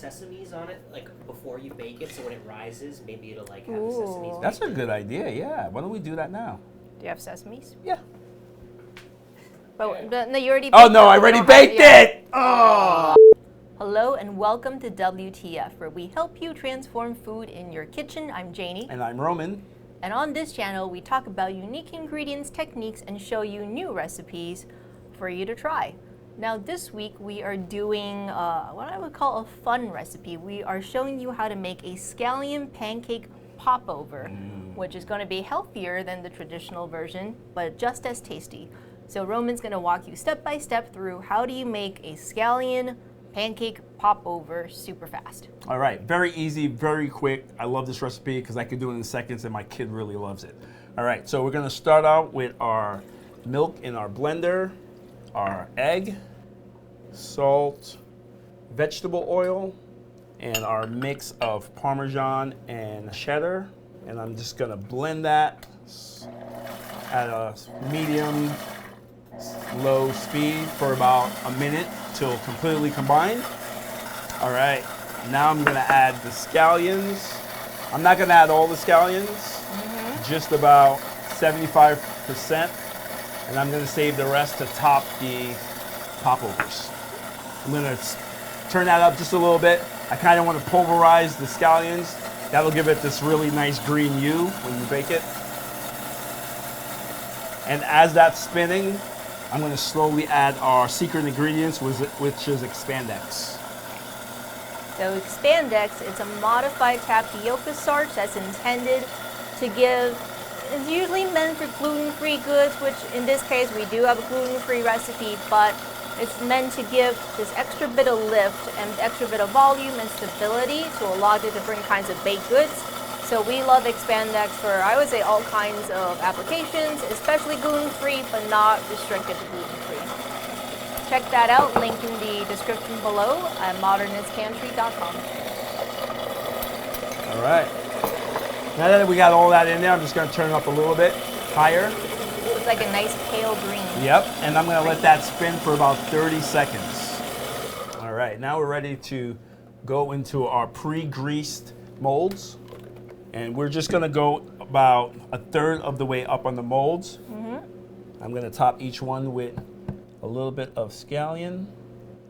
sesames on it, like before you bake it, so when it rises, maybe it'll like have the sesames. That's a good idea, yeah. Why don't we do that now? Do you have sesames? Yeah. But no, you already Oh baked no, it. I already baked it! Oh! Hello and welcome to WTF, where we help you transform food in your kitchen. I'm Janie. And I'm Roman. And on this channel, we talk about unique ingredients, techniques, and show you new recipes for you to try. Now this week we are doing what I would call a fun recipe. We are showing you how to make a scallion pancake popover, which is going to be healthier than the traditional version, but just as tasty. So Roman's going to walk you step by step through how do you make a scallion pancake popover super fast. All right, very easy, very quick. I love this recipe because I can do it in seconds and my kid really loves it. All right, so we're gonna start out with our milk in our blender, our egg, salt, vegetable oil, and our mix of Parmesan and cheddar. And I'm just gonna blend that at a medium low speed for about a minute till completely combined. All right, now I'm gonna add the scallions. I'm not gonna add all the scallions, just about 75%, and I'm gonna save the rest to top the popovers. I'm gonna turn that up just a little bit. I kind of want to pulverize the scallions. That'll give it this really nice green hue when you bake it. And as that's spinning, I'm going to slowly add our secret ingredients, which is Expandex. So Expandex, it's a modified tapioca starch that's intended to give, it's usually meant for gluten-free goods, which in this case we do have a gluten-free recipe, but it's meant to give this extra bit of lift and extra bit of volume and stability to a lot of different kinds of baked goods. So we love Expandex for, I would say, all kinds of applications, especially gluten-free, but not restricted to gluten-free. Check that out, link in the description below at modernistpantry.com. All right. Now that we got all that in there, I'm just going to turn it up a little bit higher. Looks like a nice pale green. Yep, and I'm going to let that spin for about 30 seconds. All right, now we're ready to go into our pre-greased molds. And we're just gonna go about a third of the way up on the molds. I'm gonna top each one with a little bit of scallion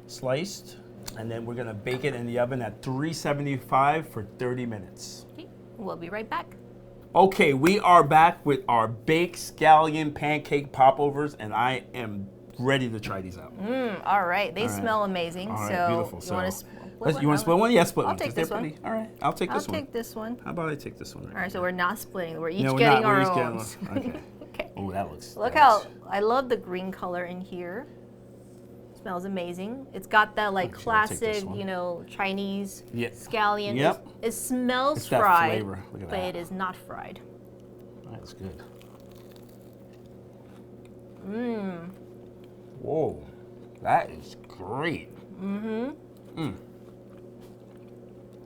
sliced, and then we're gonna bake it in the oven at 375 for 30 minutes. Okay, we'll be right back. Okay, we are back with our baked scallion pancake popovers, and I am ready to try these out. All right, they smell amazing. All right, so beautiful. you want to you want to split one? Yeah, split one. I'll take this one. All right, I'll take this one. I'll take this one. How about I take this one? All right, so we're not splitting. We're each No, we're getting not. our We're each own. getting one. Okay. Okay. Oh, that looks. Look that how, looks- I love the green color in here. Smells amazing. It's got that like Actually, I'll take this classic, one. you know, Chinese Yeah. scallion. Yep. It smells It's that fried, flavor. Look at but that. it is not fried. That's good. Whoa, that is great.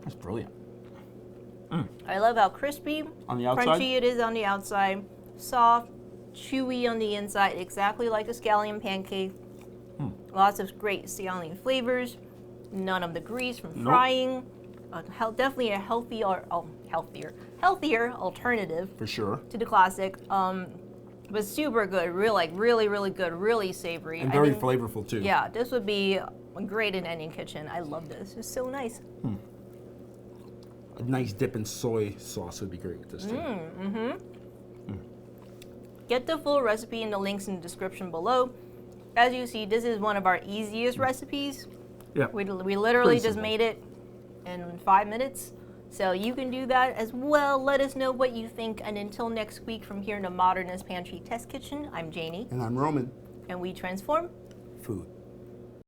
That's brilliant. I love how crispy, On the outside? crunchy it is on the outside, soft, chewy on the inside, exactly like a scallion pancake. Lots of great scallion flavors, none of the grease from frying. Definitely a healthier alternative For sure. to the classic. But super good, really good, really savory. And I very think- flavorful too. Yeah, this would be great in any kitchen. I love this. It's so nice. A nice dip in soy sauce would be great with this too. Get the full recipe in the links in the description below. As you see, this is one of our easiest recipes. Yeah. We literally Pretty just simple. made it in 5 minutes. So you can do that as well. Let us know what you think. And until next week from here in the Modernist Pantry Test Kitchen, I'm Janie. And I'm Roman. And we transform Food.